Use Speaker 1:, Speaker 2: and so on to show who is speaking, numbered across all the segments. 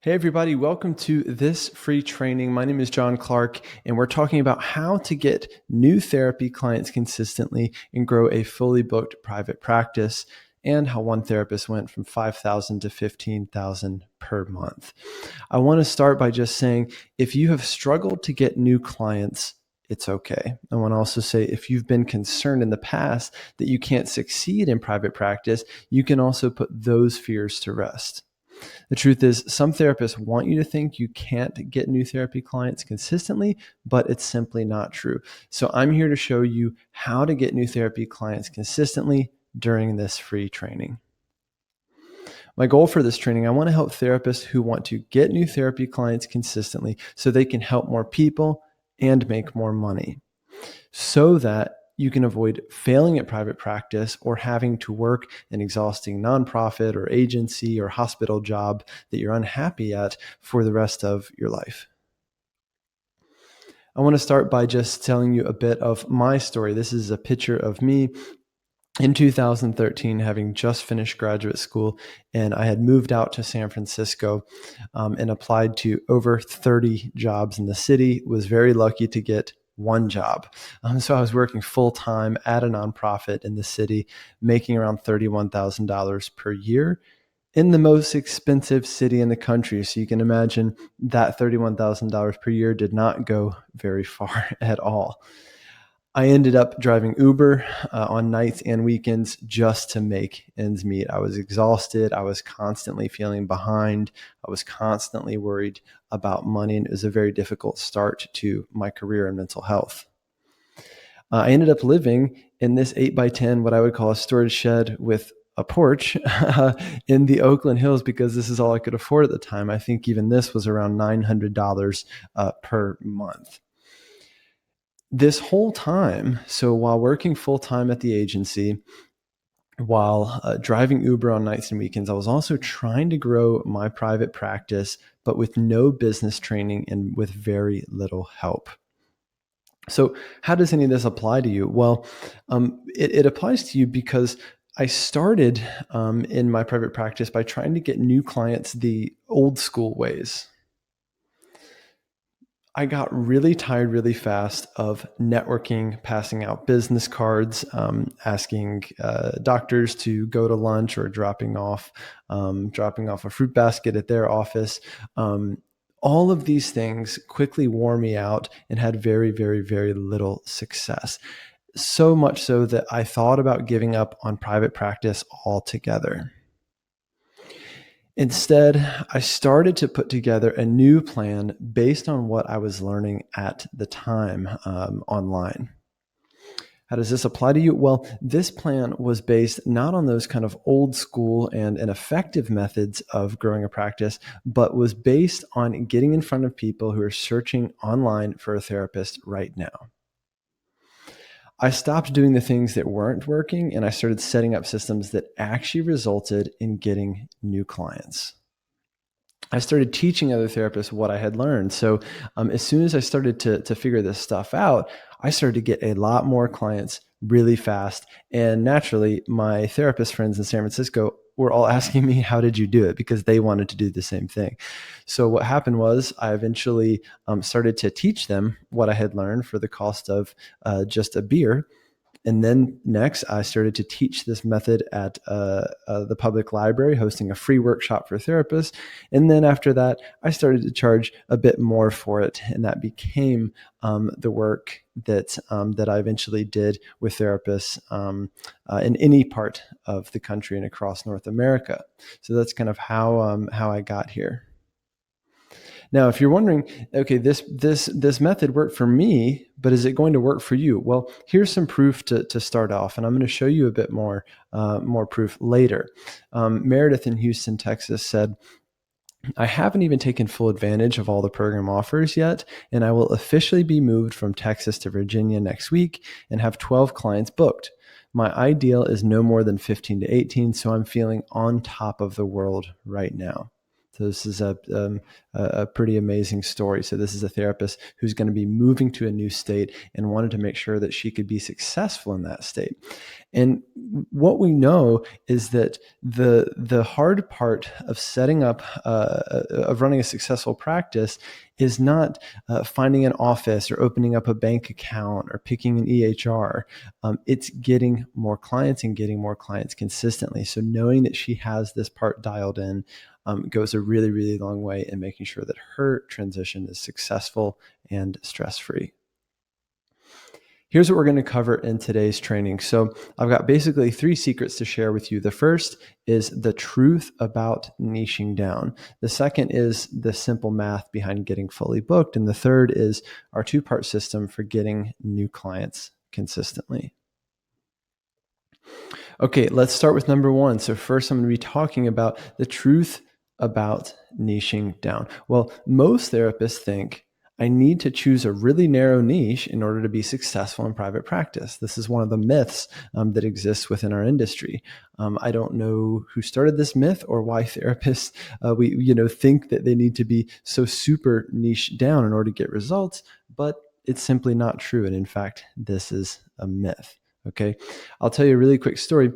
Speaker 1: Hey, everybody, welcome to this free training. My name is John Clark, and we're talking about how to get new therapy clients consistently and grow a fully booked private practice, and how one therapist went from 5,000 to 15,000 per month. I want to start by just saying if you have struggled to get new clients, it's okay. I want to also say if you've been concerned in the past that you can't succeed in private practice, you can also put those fears to rest. The truth is, some therapists want you to think you can't get new therapy clients consistently, but it's simply not true. So I'm here to show you how to get new therapy clients consistently during this free training. My goal for this training, I want to help therapists who want to get new therapy clients consistently so they can help more people and make more money, so that you can avoid failing at private practice or having to work an exhausting nonprofit or agency or hospital job that you're unhappy at for the rest of your life. I want to start by just telling you a bit of my story. This is a picture of me in 2013, having just finished graduate school, and I had moved out to San Francisco and applied to over 30 jobs in the city. Was very lucky to get one job. So I was working full time at a nonprofit in the city, making around $31,000 per year in the most expensive city in the country. So you can imagine that $31,000 per year did not go very far at all. I ended up driving Uber on nights and weekends just to make ends meet. I was exhausted. I was constantly feeling behind. I was constantly worried about money, and it was a very difficult start to my career in mental health. I ended up living in this 8x10, what I would call a storage shed with a porch in the Oakland Hills, because this is all I could afford at the time. I think even this was around $900 per month. This whole time, so while working full time at the agency, while driving Uber on nights and weekends, I was also trying to grow my private practice, but with no business training and with very little help. So how does any of this apply to you? Well, it applies to you because I started in my private practice by trying to get new clients the old school ways. I got really tired really fast of networking, passing out business cards, asking doctors to go to lunch, or dropping off a fruit basket at their office. All of these things quickly wore me out and had very, very, very little success. So much so that I thought about giving up on private practice altogether. Instead, I started to put together a new plan based on what I was learning at the time online. How does this apply to you? Well, this plan was based not on those kind of old school and ineffective methods of growing a practice, but was based on getting in front of people who are searching online for a therapist right now. I stopped doing the things that weren't working, and I started setting up systems that actually resulted in getting new clients. I started teaching other therapists what I had learned. So as soon as I started to figure this stuff out, I started to get a lot more clients really fast. And naturally, my therapist friends in San Francisco were all asking me, how did you do it? Because they wanted to do the same thing. So what happened was I eventually started to teach them what I had learned for the cost of just a beer. And then next, I started to teach this method at the public library, hosting a free workshop for therapists. And then after that, I started to charge a bit more for it. And that became the work that I eventually did with therapists in any part of the country and across North America. So that's kind of how I got here. Now, if you're wondering, okay, this method worked for me, but is it going to work for you? Well, here's some proof to start off, and I'm going to show you a bit more proof later. Meredith in Houston, Texas said, I haven't even taken full advantage of all the program offers yet, and I will officially be moved from Texas to Virginia next week and have 12 clients booked. My ideal is no more than 15 to 18, so I'm feeling on top of the world right now. So this is a pretty amazing story. So this is a therapist who's going to be moving to a new state and wanted to make sure that she could be successful in that state. And what we know is that the hard part of setting up, of running a successful practice is not finding an office or opening up a bank account or picking an EHR. It's getting more clients and getting more clients consistently. So knowing that she has this part dialed in goes a really, really long way in making sure that her transition is successful and stress-free. Here's what we're going to cover in today's training. So I've got basically 3 secrets to share with you. The first is the truth about niching down. The second is the simple math behind getting fully booked. And the third is our 2-part system for getting new clients consistently. Okay, let's start with number 1. So first I'm going to be talking about the truth about niching down. Well, most therapists think I need to choose a really narrow niche in order to be successful in private practice. This is one of the myths that exists within our industry. I don't know who started this myth or why therapists we think that they need to be so super niche down in order to get results, but it's simply not true. And in fact, this is a myth. Okay, I'll tell you a really quick story.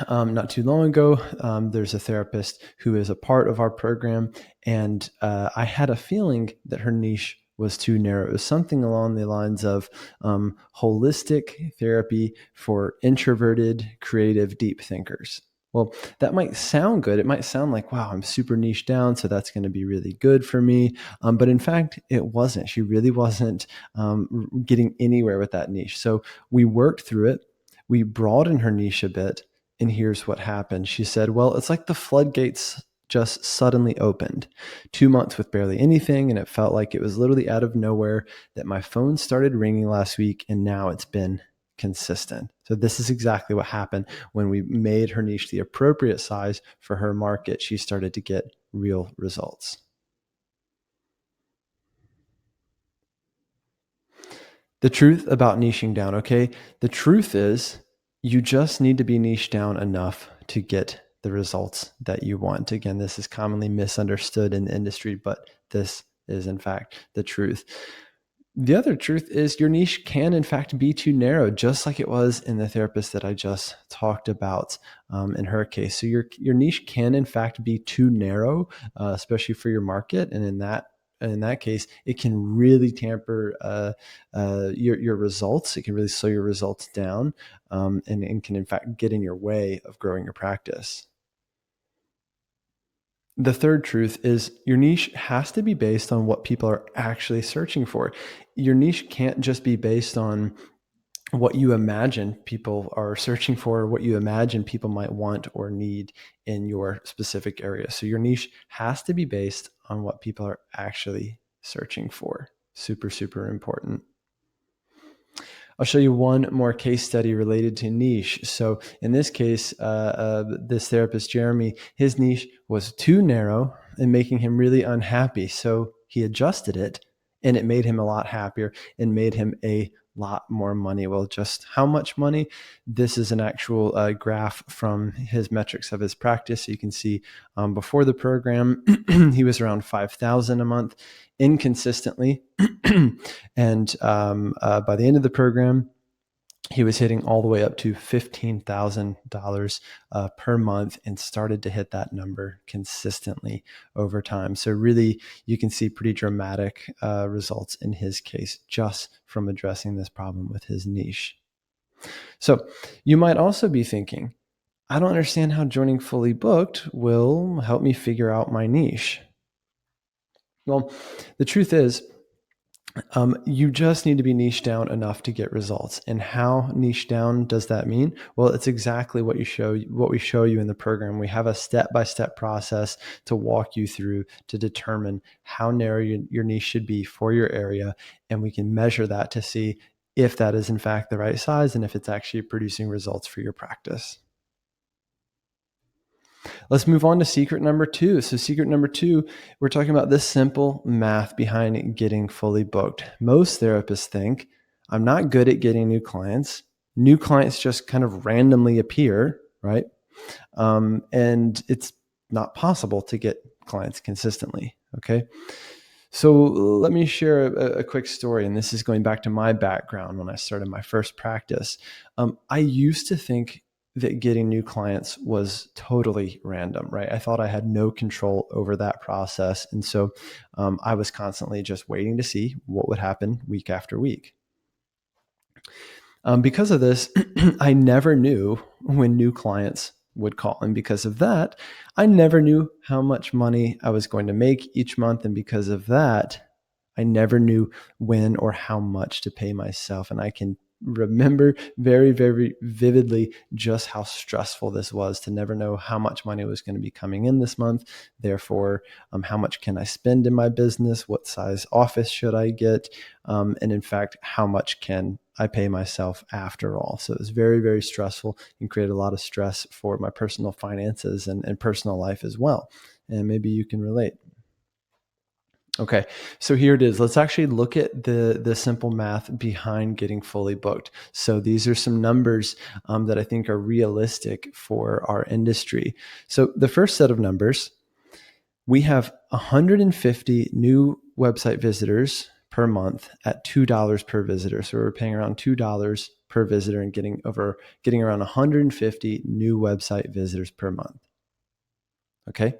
Speaker 1: Not too long ago, there's a therapist who is a part of our program, and I had a feeling that her niche was too narrow. It was something along the lines of holistic therapy for introverted, creative, deep thinkers. Well, that might sound good. It might sound like, wow, I'm super niche down, so that's going to be really good for me. But in fact, it wasn't. She really wasn't getting anywhere with that niche. So we worked through it. We broadened her niche a bit. And here's what happened. She said, well, it's like the floodgates just suddenly opened. 2 months with barely anything. And it felt like it was literally out of nowhere that my phone started ringing last week. And now it's been consistent. So this is exactly what happened when we made her niche the appropriate size for her market. She started to get real results. The truth about niching down, okay? The truth is you just need to be niche down enough to get the results that you want. Again, this is commonly misunderstood in the industry, but this is in fact the truth. The other truth is your niche can in fact be too narrow, just like it was in the therapist that I just talked about in her case. So your niche can in fact be too narrow, especially for your market. And in that case, it can really tamper your results. It can really slow your results down and can in fact get in your way of growing your practice. The third truth is your niche has to be based on what people are actually searching for. Your niche can't just be based on what you imagine people are searching for, what you imagine people might want or need in your specific area. So your niche has to be based on what people are actually searching for. Super, super important. I'll show you one more case study related to niche. So in this case, this therapist, Jeremy, his niche was too narrow and making him really unhappy. So he adjusted it and it made him a lot happier and made him a lot more money. Well, just how much money? This is an actual graph from his metrics of his practice. So you can see before the program, he was around $5,000 a month inconsistently. And by the end of the program, he was hitting all the way up to $15,000 per month and started to hit that number consistently over time. So really, you can see pretty dramatic results in his case just from addressing this problem with his niche. So you might also be thinking, I don't understand how joining Fully Booked will help me figure out my niche. Well, the truth is, you just need to be niche down enough to get results. And how niche down does that mean? Well, it's exactly what we show you in the program. We have a step-by-step process to walk you through to determine how narrow your niche should be for your area. And we can measure that to see if that is in fact the right size and if it's actually producing results for your practice. Let's move on to secret number 2. So secret number 2, we're talking about this simple math behind getting fully booked. Most therapists think, I'm not good at getting new clients. New clients just kind of randomly appear, right? And it's not possible to get clients consistently. Okay. So let me share a quick story. And this is going back to my background when I started my first practice. I used to think that getting new clients was totally random, right? I thought I had no control over that process. And so I was constantly just waiting to see what would happen week after week. Because of this, I never knew when new clients would call. And because of that, I never knew how much money I was going to make each month. And because of that, I never knew when or how much to pay myself. And I can remember very, very vividly just how stressful this was to never know how much money was going to be coming in this month. Therefore, how much can I spend in my business? What size office should I get? And in fact, how much can I pay myself after all? So it was very, very stressful and created a lot of stress for my personal finances and personal life as well. And maybe you can relate. Okay, so here it is. Let's actually look at the simple math behind getting fully booked. So these are some numbers that I think are realistic for our industry. So the first set of numbers, we have 150 new website visitors per month at $2 per visitor. So we're paying around $2 per visitor and getting around 150 new website visitors per month. Okay.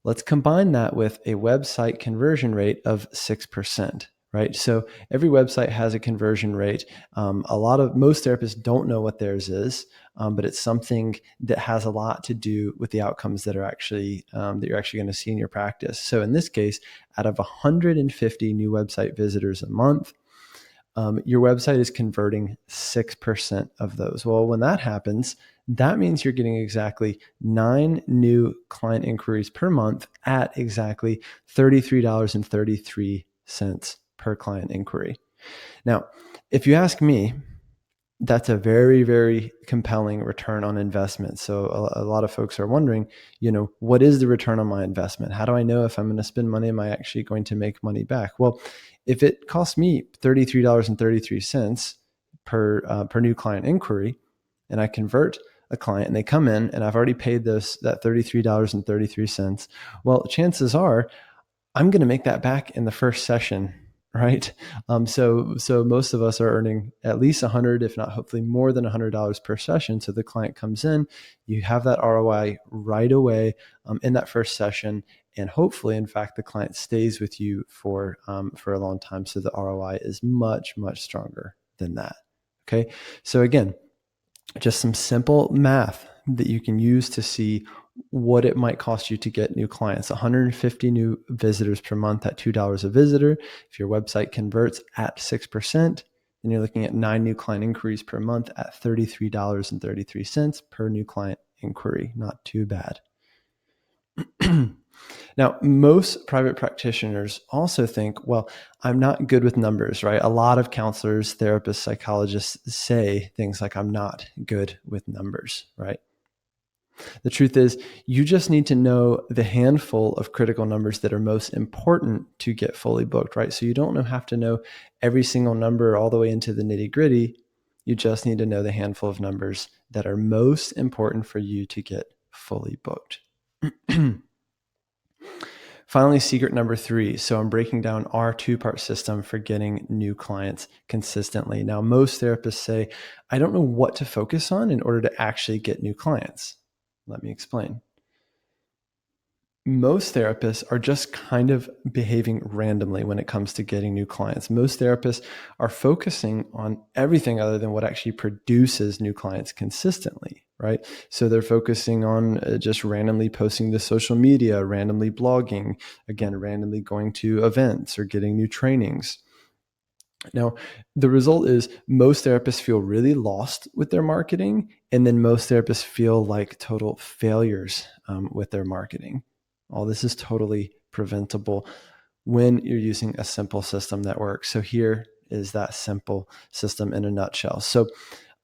Speaker 1: Let's combine that with a website conversion rate of 6%, right? So every website has a conversion rate. Most therapists don't know what theirs is, but it's something that has a lot to do with the outcomes that you're actually going to see in your practice. So in this case, out of 150 new website visitors a month, your website is converting 6% of those. Well, when that happens, that means you're getting exactly 9 new client inquiries per month at exactly $33.33 per client inquiry. Now, if you ask me, that's a very, very compelling return on investment. So a lot of folks are wondering, what is the return on my investment? How do I know if I'm going to spend money, am I actually going to make money back? Well, if it costs me $33.33 per new client inquiry, and I convert a client and they come in and I've already paid that $33.33, well, chances are I'm going to make that back in the first session, right? So most of us are earning at least $100, if not hopefully more than $100 per session. So the client comes in, you have that ROI right away in that first session, and hopefully, in fact, the client stays with you for a long time. So the ROI is much, much stronger than that. Okay, so again, just some simple math that you can use to see what it might cost you to get new clients. 150 new visitors per month at $2 a visitor. If your website converts at 6%, then you're looking at 9 new client inquiries per month at $33.33 per new client inquiry. Not too bad. Now, most private practitioners also think, well, I'm not good with numbers, right? A lot of counselors, therapists, psychologists say things like, I'm not good with numbers, right? The truth is, you just need to know the handful of critical numbers that are most important to get fully booked, right? So you don't have to know every single number all the way into the nitty gritty. You just need to know the handful of numbers that are most important for you to get fully booked. Finally, secret number 3. So I'm breaking down our 2-part system for getting new clients consistently. Now, most therapists say, I don't know what to focus on in order to actually get new clients. Let me explain. Most therapists are just kind of behaving randomly when it comes to getting new clients. Most therapists are focusing on everything other than what actually produces new clients consistently, right? So they're focusing on just randomly posting to social media, randomly blogging, again, randomly going to events or getting new trainings. Now, the result is most therapists feel really lost with their marketing, and then most therapists feel like total failures with their marketing. All this is totally preventable when you're using a simple system that works. So here is that simple system in a nutshell. So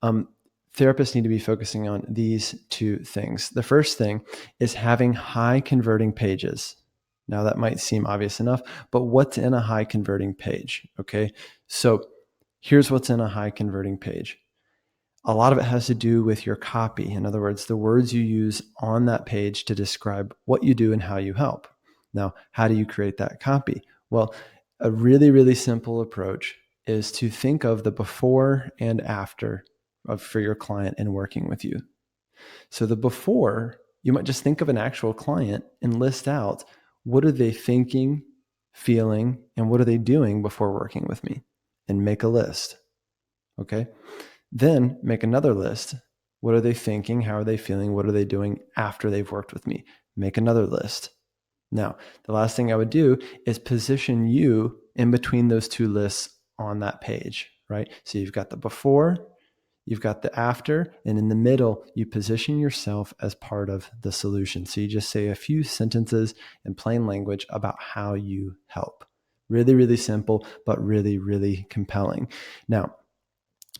Speaker 1: therapists need to be focusing on these 2 things. The first thing is having high converting pages. Now that might seem obvious enough, but what's in a high converting page? Okay, so here's what's in a high converting page. A lot of it has to do with your copy. In other words, the words you use on that page to describe what you do and how you help. Now, how do you create that copy? Well, a really, really simple approach is to think of the before and after for your client in working with you. So the before, you might just think of an actual client and list out what are they thinking, feeling, and what are they doing before working with me, and make a list. Okay. Then make another list. What are they thinking? How are they feeling? What are they doing after they've worked with me? Make another list. Now, the last thing I would do is position you in between those two lists on that page, right? So you've got the before, you've got the after, and in the middle, you position yourself as part of the solution. So you just say a few sentences in plain language about how you help. Really, really simple, but really, really compelling. Now,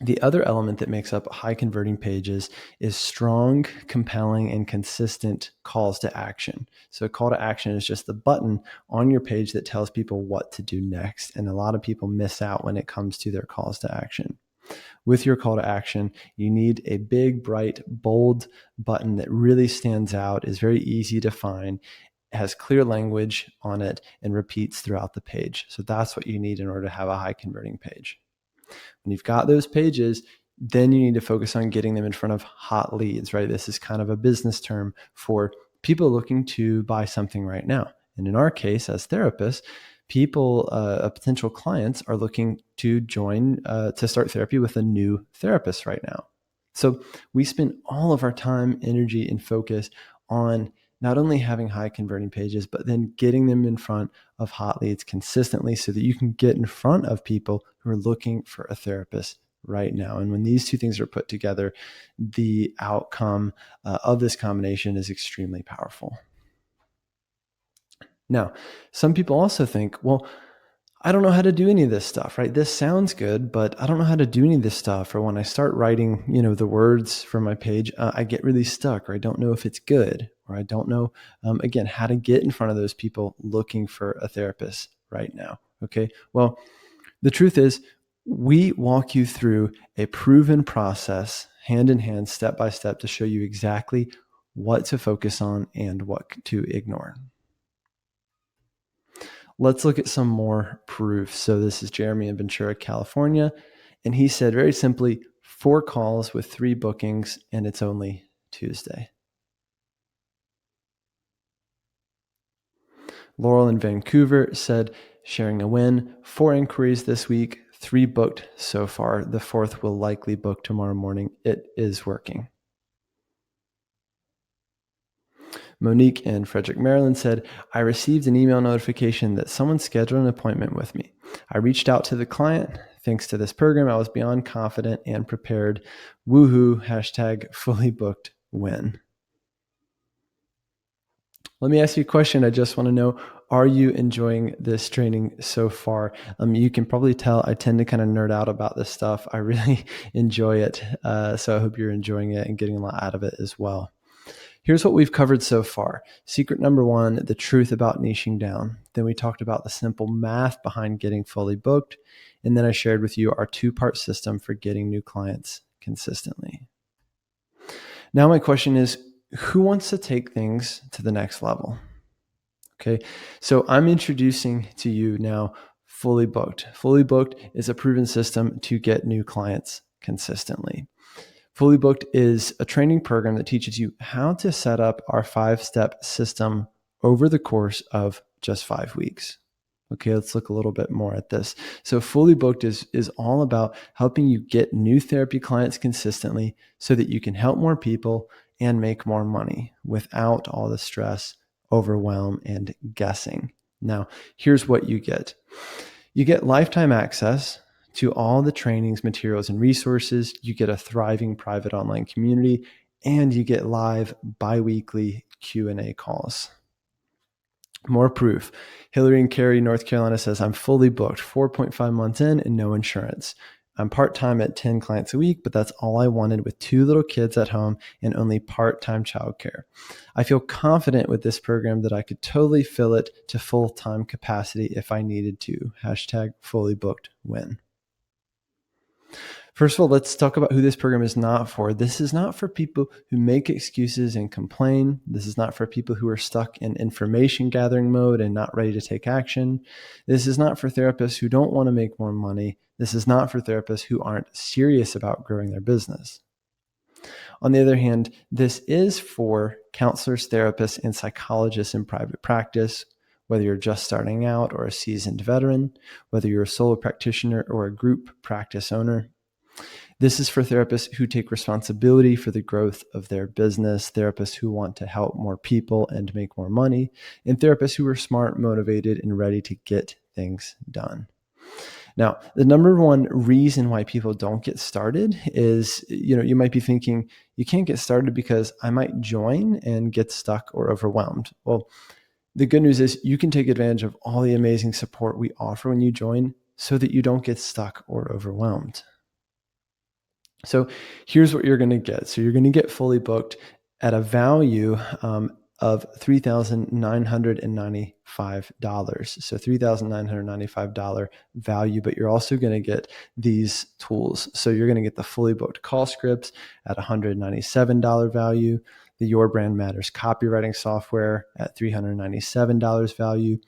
Speaker 1: the other element that makes up high converting pages is strong, compelling, and consistent calls to action. So a call to action is just the button on your page that tells people what to do next. And a lot of people miss out when it comes to their calls to action. With your call to action, you need a big, bright, bold button that really stands out, is very easy to find, has clear language on it, and repeats throughout the page. So that's what you need in order to have a high converting page. When you've got those pages, then you need to focus on getting them in front of hot leads, right? This is kind of a business term for people looking to buy something right now. And in our case, as therapists, people, potential clients are looking to join, to start therapy with a new therapist right now. So we spend all of our time, energy, and focus on not only having high converting pages, but then getting them in front of hot leads consistently so that you can get in front of people who are looking for a therapist right now. And when these two things are put together, the outcome of this combination is extremely powerful. Now, some people also think, well, I don't know how to do any of this stuff, right? This sounds good, but I don't know how to do any of this stuff. Or when I start writing, the words for my page, I get really stuck, or I don't know if it's good, or I don't know, again, how to get in front of those people looking for a therapist right now. Okay. Well, the truth is, we walk you through a proven process, hand in hand, step by step, to show you exactly what to focus on and what to ignore. Let's look at some more proof. So this is Jeremy in Ventura, California. And he said very simply, 4 calls with 3 bookings, and it's only Tuesday. Laurel in Vancouver said, sharing a win, 4 inquiries this week, 3 booked so far. The 4th will likely book tomorrow morning. It is working. Monique in Frederick, Maryland said, I received an email notification that someone scheduled an appointment with me. I reached out to the client. Thanks to this program, I was beyond confident and prepared. Woohoo, #fully booked win. Let me ask you a question. I just want to know, are you enjoying this training so far? You can probably tell I tend to kind of nerd out about this stuff. I really enjoy it. So I hope you're enjoying it and getting a lot out of it as well. Here's what we've covered so far. Secret number 1, the truth about niching down. Then we talked about the simple math behind getting fully booked. And then I shared with you our 2-part system for getting new clients consistently. Now my question is, who wants to take things to the next level? Okay, so I'm introducing to you now Fully Booked. Fully Booked is a proven system to get new clients consistently. Fully Booked is a training program that teaches you how to set up our 5-step system over the course of just 5 weeks. Okay, let's look a little bit more at this. So Fully Booked is all about helping you get new therapy clients consistently so that you can help more people and make more money without all the stress, overwhelm, and guessing. Now, here's what you get. You get lifetime access to all the trainings, materials, and resources. You get a thriving private online community, and you get live bi-weekly Q&A calls. More proof. Hillary in Cary, North Carolina says, I'm fully booked, 4.5 months in and no insurance. I'm part-time at 10 clients a week, but that's all I wanted with 2 little kids at home and only part-time childcare. I feel confident with this program that I could totally fill it to full-time capacity if I needed to. #fully booked win. First of all, let's talk about who this program is not for. This is not for people who make excuses and complain. This is not for people who are stuck in information gathering mode and not ready to take action. This is not for therapists who don't want to make more money. This is not for therapists who aren't serious about growing their business. On the other hand, this is for counselors, therapists, and psychologists in private practice, whether you're just starting out or a seasoned veteran, whether you're a solo practitioner or a group practice owner. This is for therapists who take responsibility for the growth of their business, therapists who want to help more people and make more money, and therapists who are smart, motivated, and ready to get things done. Now, the number one reason why people don't get started is, you might be thinking, you can't get started because I might join and get stuck or overwhelmed. Well, the good news is you can take advantage of all the amazing support we offer when you join so that you don't get stuck or overwhelmed. So here's what you're going to get. So you're going to get fully booked at a value of $3,995. So $3,995 value, but you're also going to get these tools. So you're going to get the fully booked call scripts at $197 value, the Your Brand Matters copywriting software at $397 value,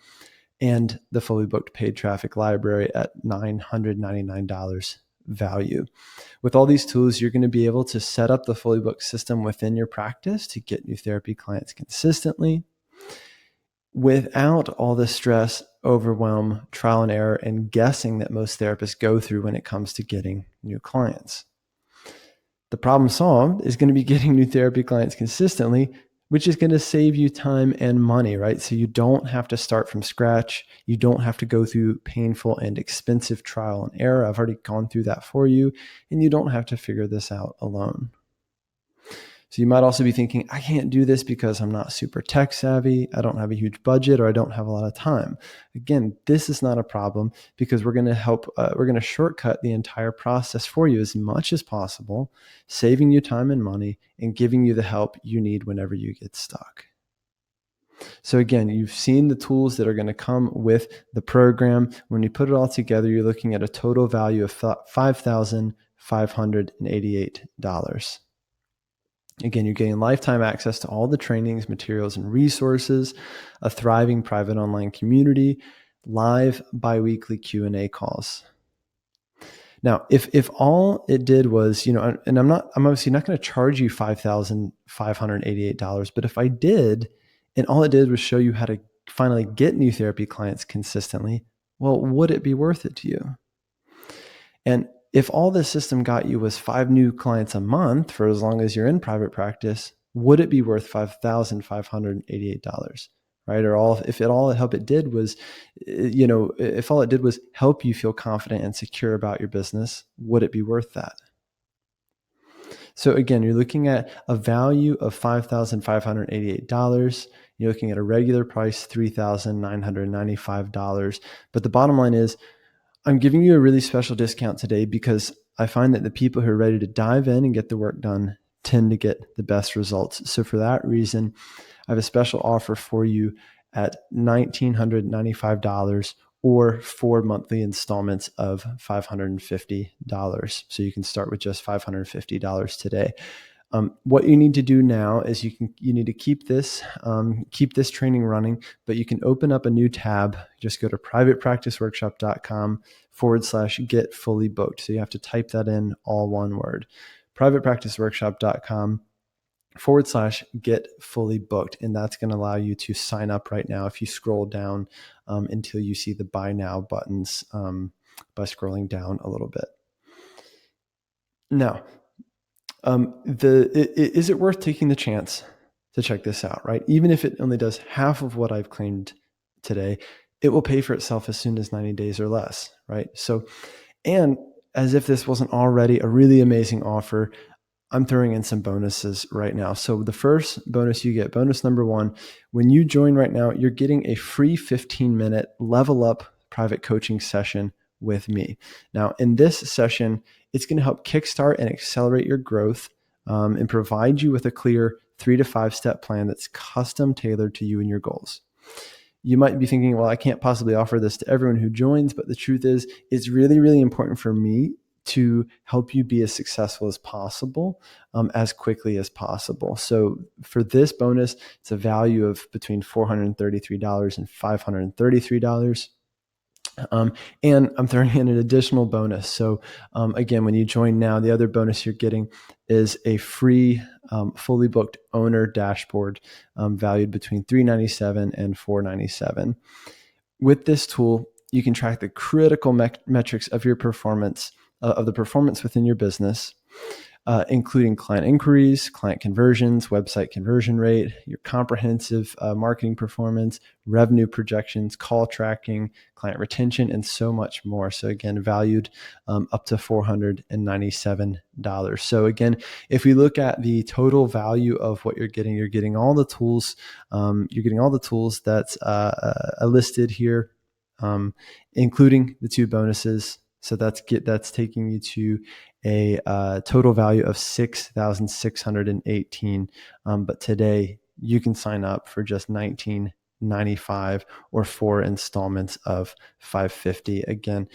Speaker 1: and the fully booked paid traffic library at $999 value. With all these tools, you're going to be able to set up the fully booked system within your practice to get new therapy clients consistently without all the stress, overwhelm, trial and error, and guessing that most therapists go through when it comes to getting new clients. The problem solved is going to be getting new therapy clients consistently, which is going to save you time and money, right? So you don't have to start from scratch. You don't have to go through painful and expensive trial and error. I've already gone through that for you, and you don't have to figure this out alone. So you might also be thinking, I can't do this because I'm not super tech savvy, I don't have a huge budget, or I don't have a lot of time. Again, this is not a problem because we're going to shortcut the entire process for you as much as possible, saving you time and money and giving you the help you need whenever you get stuck. So again, you've seen the tools that are going to come with the program. When you put it all together, you're looking at a total value of $5,588. Again, you're getting lifetime access to all the trainings, materials, and resources, a thriving private online community, live biweekly Q&A calls. Now, if all it did was, and I'm obviously not going to charge you $5,588, but if I did, and all it did was show you how to finally get new therapy clients consistently, well, would it be worth it to you? And if all this system got you was 5 new clients a month for as long as you're in private practice, would it be worth $5,588, right? Or if all it did was help you feel confident and secure about your business, would it be worth that? So again, you're looking at a value of $5,588. You're looking at a regular price, $3,995. But the bottom line is, I'm giving you a really special discount today because I find that the people who are ready to dive in and get the work done tend to get the best results. So for that reason, I have a special offer for you at $1,995 or 4 monthly installments of $550. So you can start with just $550 today. What you need to do now is you need to keep this training running, but you can open up a new tab. Just go to privatepracticeworkshop.com/get fully booked. So you have to type that in, all one word, privatepracticeworkshop.com/get fully booked. And that's going to allow you to sign up right now. If you scroll down until you see the buy now buttons by scrolling down a little bit. Now, is it worth taking the chance to check this out, right? Even if it only does half of what I've claimed today, it will pay for itself as soon as 90 days or less, right? So, and as if this wasn't already a really amazing offer, I'm throwing in some bonuses right now. So the first bonus you get, bonus number 1, when you join right now, you're getting a free 15-minute level up private coaching session with me. Now, in this session, it's going to help kickstart and accelerate your growth and provide you with a clear 3 to 5 step plan that's custom tailored to you and your goals. You might be thinking, well, I can't possibly offer this to everyone who joins, but the truth is, it's really, really important for me to help you be as successful as possible, as quickly as possible. So for this bonus, it's a value of between $433 and $533. And I'm throwing in an additional bonus. So again, when you join now, the other bonus you're getting is a free fully booked owner dashboard valued between $397 and $497. With this tool, you can track the critical metrics of your performance, of the performance within your business, including client inquiries, client conversions, website conversion rate, your comprehensive marketing performance, revenue projections, call tracking, client retention, and so much more. So again, valued up to $497. So again, if we look at the total value of what you're getting all the tools. You're getting all the tools that's listed here, including the two bonuses. So that's taking you to a total value of $6,618. But today you can sign up for just $19.95 or 4 installments of $550. Again,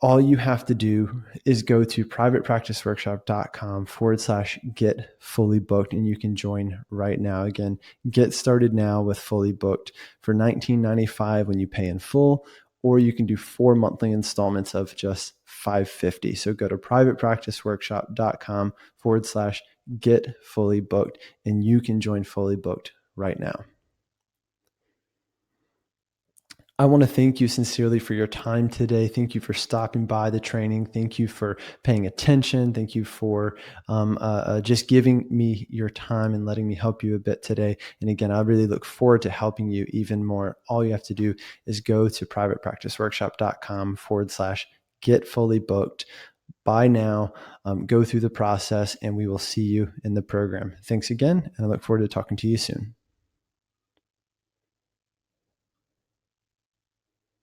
Speaker 1: all you have to do is go to privatepracticeworkshop.com/get fully booked, and you can join right now. Again, get started now with fully booked for $19.95 when you pay in full, or you can do 4 monthly installments of just $550. So go to privatepracticeworkshop.com/get fully booked, and you can join fully booked right now. I want to thank you sincerely for your time today. Thank you for stopping by the training. Thank you for paying attention. Thank you for just giving me your time and letting me help you a bit today. And again, I really look forward to helping you even more. All you have to do is go to privatepracticeworkshop.com/get fully booked. Buy now, go through the process, and we will see you in the program. Thanks again, and I look forward to talking to you soon.